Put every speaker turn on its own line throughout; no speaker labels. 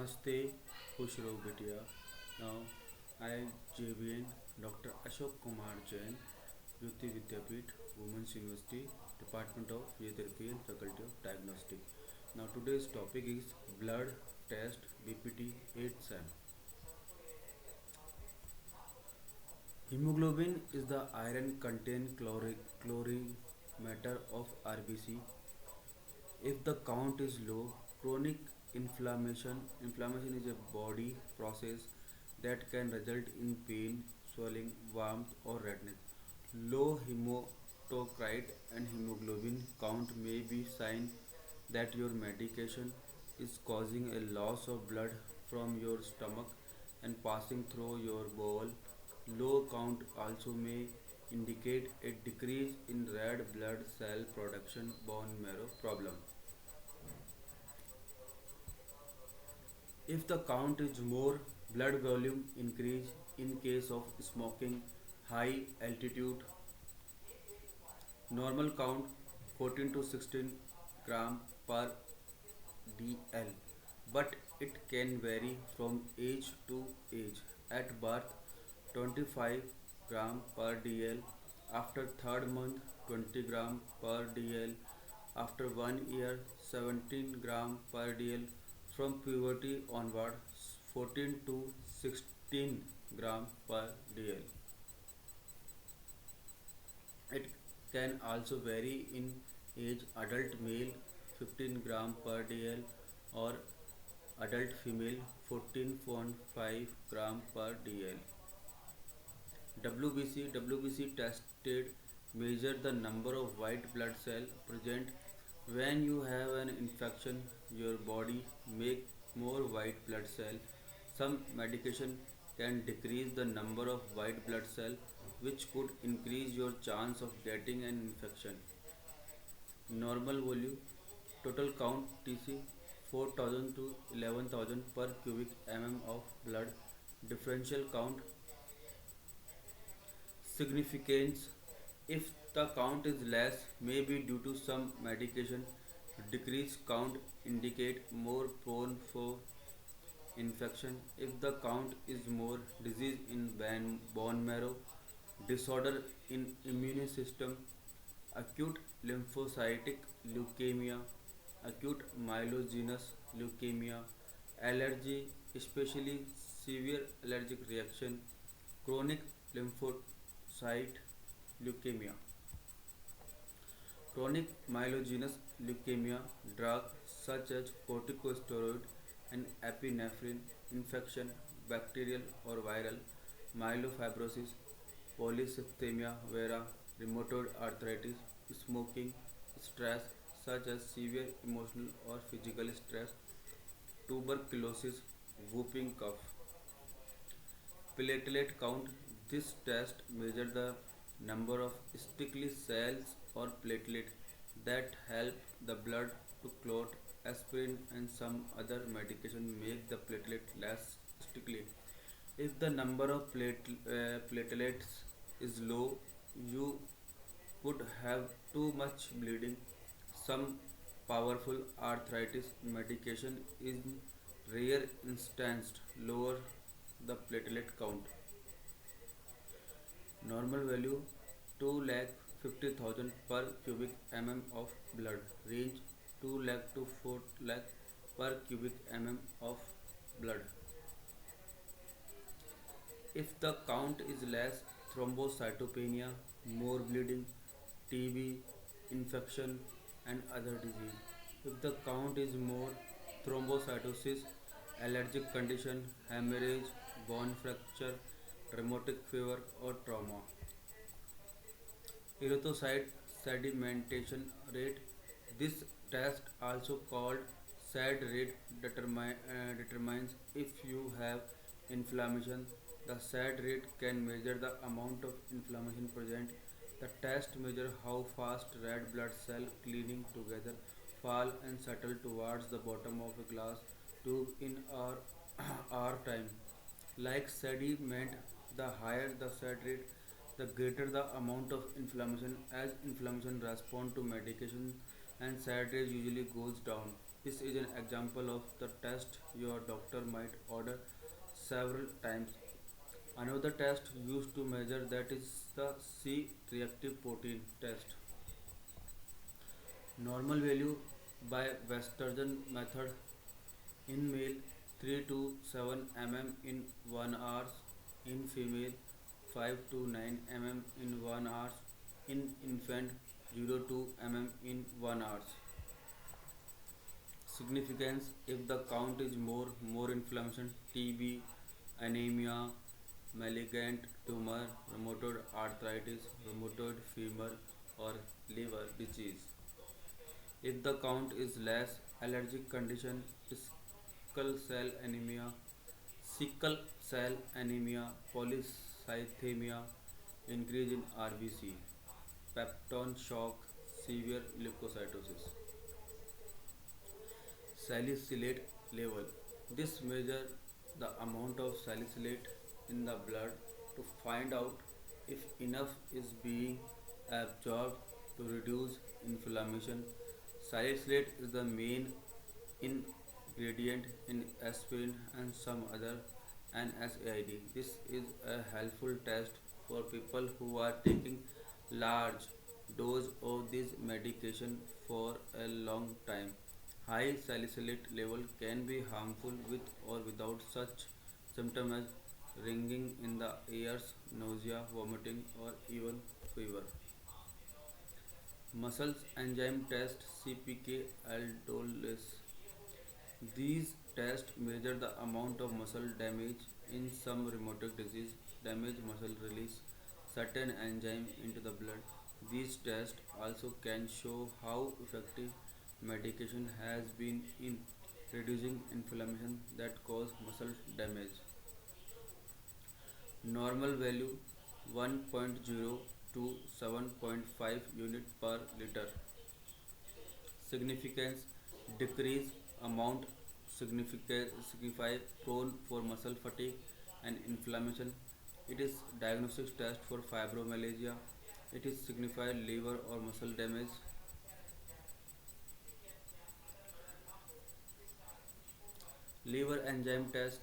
Namaste, खुश रहो बिटिया. Now, I, JVN, Dr. Ashok Kumar Jain, Jyoti Vidyapeeth, Women's University, Department of Physiotherapy and Faculty of Diagnostic. Now, today's topic is blood test BPT 8SAM. Hemoglobin is the iron content calorimeter of RBC. If the count is low, chronic inflammation is a body process that can result in pain, swelling, warmth, or redness. Low hematocrit and hemoglobin count may be sign that your medication is causing a loss of blood from your stomach and passing through your bowel. Low count also may indicate a decrease in red blood cell production bone marrow problem. If the count is more, blood volume increase in case of smoking, high altitude. Normal count 14 to 16 gram per dl, but it can vary from age to age. At birth 25 gram per dl, after third month 20 gram per dl, after 1 year 17 gram per dl, from puberty onward 14 to 16 gram per dl. It can also vary in age. Adult male 15 gram per dl or adult female 14.5 gram per dl. WBC tested measure the number of white blood cell present when you have an infection. Your body make more white blood cell. Some medication can decrease the number of white blood cell, which could increase your chance of getting an infection. Normal volume total count TC 4000 to 11,000 per cubic of blood. Differential count significance if the count is less may be due to some medication. Decreased count indicate more prone for infection. If the count is more, disease in bone marrow, disorder in immune system, acute lymphocytic leukemia, acute myelogenous leukemia, allergy, especially severe allergic reaction, chronic lymphocyte leukemia. Chronic myelogenous leukemia, drugs such as corticosteroid and epinephrine, infection, bacterial or viral, myelofibrosis, polycythemia vera, rheumatoid arthritis, smoking, stress such as severe emotional or physical stress, tuberculosis, whooping cough. Platelet count. This test measures the number of sticky cells or platelet that help the blood to clot. Aspirin and some other medication make the platelet less sticky. If the number of platelets is low, you could have too much bleeding. Some powerful arthritis medication in rare instances lower the platelet count. Normal value 2 lakh 50,000 per cubic of blood. Range 2 lakh to 4 lakh per cubic of blood. If the count is less, thrombocytopenia, more bleeding, TB, infection, and other disease. If the count is more, thrombocytosis, allergic condition, hemorrhage, bone fracture, rheumatic fever, or trauma. Erythrocyte sedimentation rate. This test, also called SAD rate, determines if you have inflammation. The SAD rate can measure the amount of inflammation present. The test measures how fast red blood cells cleaning together fall and settle towards the bottom of a glass tube in our time. Like sediment, the higher the SAD rate, the greater the amount of inflammation. As inflammation responds to medication and SAD rate usually goes down. This is an example of the test your doctor might order several times. Another test used to measure that is the C reactive protein test. Normal value by Westergen method in male 3 to 7 mm in 1 hour, in female 5 to 9 mm in 1 hour, in infant 0 to mm in 1 hour. Significance: if the count is more inflammation, TB, anemia, malignant tumor, rheumatoid arthritis, rheumatoid fever, or liver disease. If the count is less, allergic condition, sickle cell anemia, sickle cell anemia, polycythemia, increase in RBC, peptone shock, severe leukocytosis. Salicylate level. This measures the amount of salicylate in the blood to find out if enough is being absorbed to reduce inflammation. Salicylate is the main ingredient in aspirin and some other NSAID. This is a helpful test for people who are taking large dose of this medication for a long time. High salicylate level can be harmful with or without such symptoms as ringing in the ears, nausea, vomiting, or even fever. Muscles enzyme test CPK aldolase. These tests measure the amount of muscle damage in some rheumatic disease. Damaged muscle release certain enzyme into the blood. These tests also can show how effective medication has been in reducing inflammation that cause muscle damage. Normal value 1.0 to 7.5 unit per liter. Significance: decrease amount signify prone for muscle fatigue and inflammation. It is diagnostic test for fibromyalgia. It is signified liver or muscle damage. Liver enzyme test,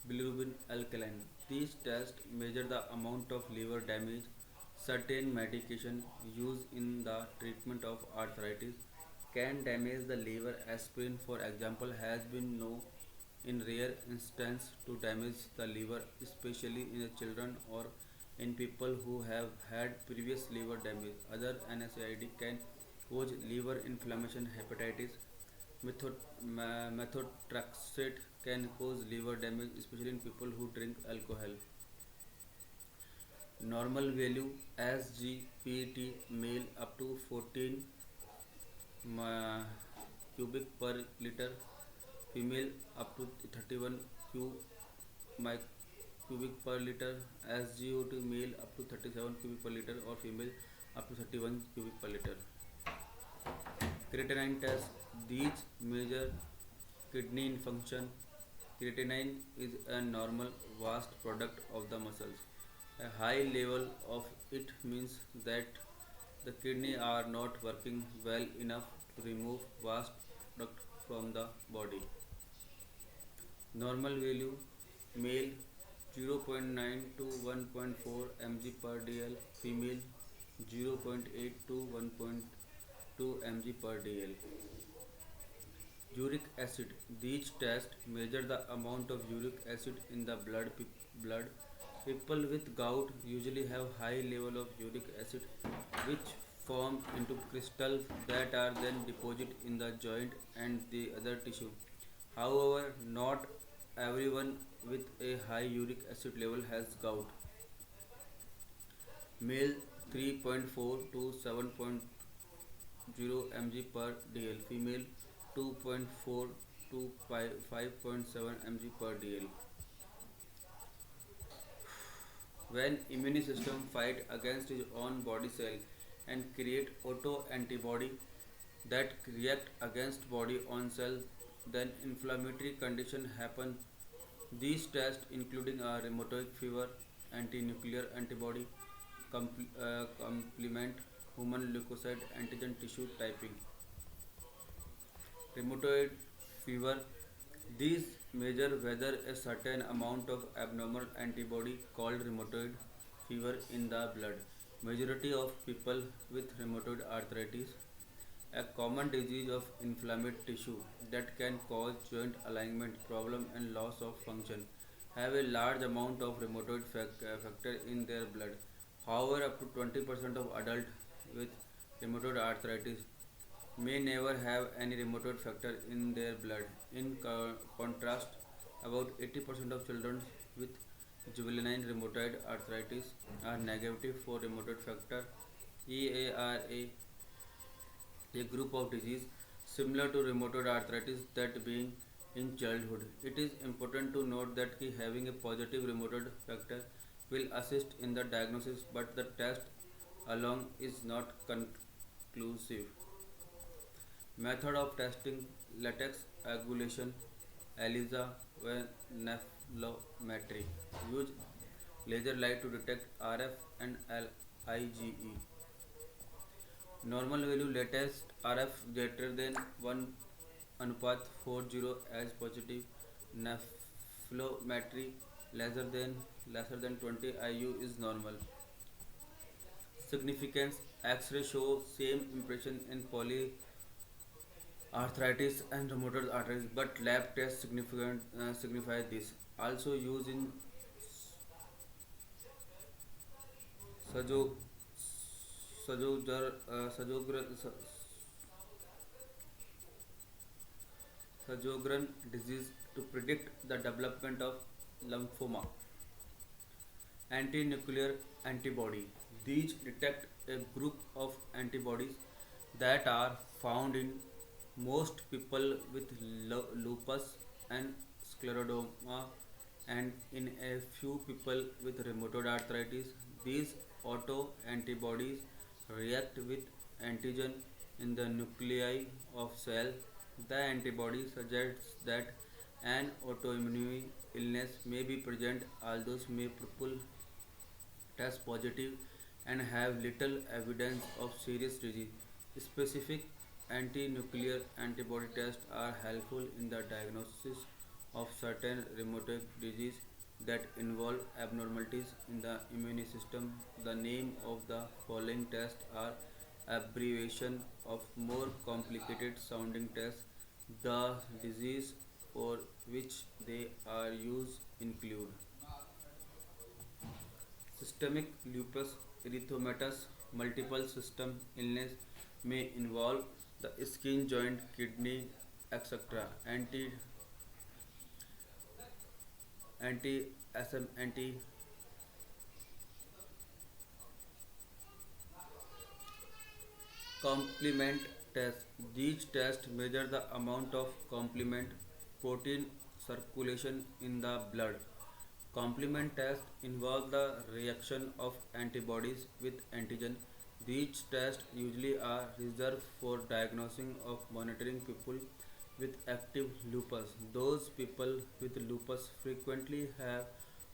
bilirubin alkaline. These tests measure the amount of liver damage certain medication used in the treatment of arthritis can damage the liver. Aspirin, for example, has been known in rare instances to damage the liver, especially in children or in people who have had previous liver damage. Other NSAID can cause liver inflammation, hepatitis. Methotrexate can cause liver damage, especially in people who drink alcohol. Normal value SGPT male up to 14 cubic per liter, female up to 31 cubic per liter, SGOT male up to 37 cubic per liter or female up to 31 cubic per liter. Creatinine test. These measure kidney function. Creatinine is a normal vast product of the muscles. A high level of it means that the kidney are not working well enough to remove vast product from the body. Normal value male 0.9 to 1.4 mg per dl, female 0.8 to 1.2 mg per dl. Uric acid. These tests measure the amount of uric acid in the blood. People with gout usually have high level of uric acid which form into crystals that are then deposited in the joint and the other tissue. However, not everyone with a high uric acid level has gout. Male 3.4 to 7.0 mg per dl, female 2.4 to 5.7 mg per dl. When immune system fight against its own body cell and create auto antibody that react against body own cell, then inflammatory condition happen. These tests including a rheumatoid fever, anti-nuclear antibody, complement, human leukocyte antigen tissue typing. Rheumatoid fever. These measure whether a certain amount of abnormal antibody called rheumatoid fever in the blood. Majority of people with rheumatoid arthritis, a common disease of inflamed tissue that can cause joint alignment problem and loss of function, have a large amount of rheumatoid factor in their blood. However, up to 20% of adults with rheumatoid arthritis may never have any rheumatoid factor in their blood. In contrast, about 80% of children with juvenile rheumatoid arthritis are negative for rheumatoid factor EARA, a group of disease similar to rheumatoid arthritis that being in childhood. It is important to note that having a positive rheumatoid factor will assist in the diagnosis, but the test alone is not conclusive. Method of testing: latex agglutination, ELISA, nephelometry. Use laser light to detect RF and IgE. Normal value latest RF greater than 1 anupat 40 as positive. Nephelometry lesser than 20 IU is normal. Significance: X-ray show same impression in polyarthritis and rheumatoid arthritis, but lab tests signify this. Also used in Sajog, Sajogjar, Sjogren disease to predict the development of lymphoma. Anti-nuclear antibody. These detect a group of antibodies that are found in most people with lupus and scleroderma and in a few people with rheumatoid arthritis. These autoantibodies react with antigen in the nuclei of cell. The antibody suggests that an autoimmune illness may be present, although may people test positive and have little evidence of serious disease. Specific anti-nuclear antibody tests are helpful in the diagnosis of certain rheumatic disease that involve abnormalities in the immune system. The name of the following tests are abbreviation of more complicated sounding tests. The disease for which they are used include systemic lupus erythematosus. Multiple system illness may involve the skin, joint, kidney, etc. Anti SM anti complement test. These tests measure the amount of complement protein circulation in the blood. Complement tests involve the reaction of antibodies with antigen. These tests usually are reserved for diagnosing of monitoring people with active lupus. Those people with lupus frequently have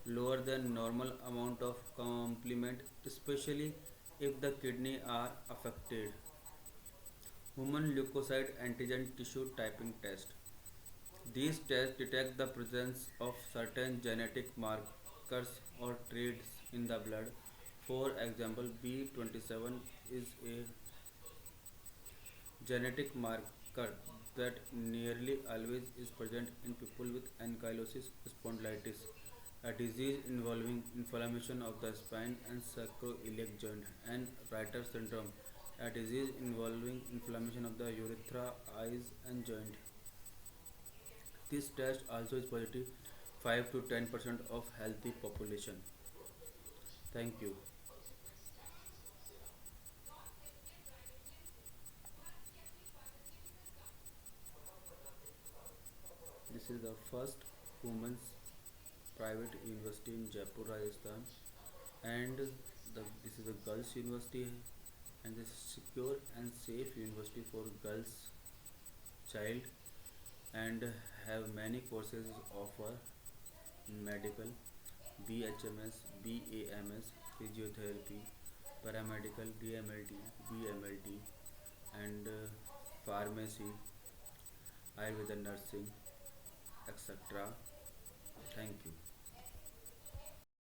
lower than normal amount of complement, especially if the kidney are affected. Human leukocyte antigen tissue typing test. These tests detect the presence of certain genetic markers or traits in the blood. For example, B27 is a genetic marker that nearly always is present in people with ankylosing spondylitis, a disease involving inflammation of the spine and sacroiliac joint, and Reiter syndrome, a disease involving inflammation of the urethra, eyes, and joint. This test also is positive 5 to 10% of healthy population. Thank you. This is the first women's private university in Jaipur, Rajasthan, and this is a girls' university and this is secure and safe university for girls child and have many courses offer in medical, BHMS, BAMS, physiotherapy, paramedical, DMLT, BMLT, and pharmacy, Ayurveda nursing, etc.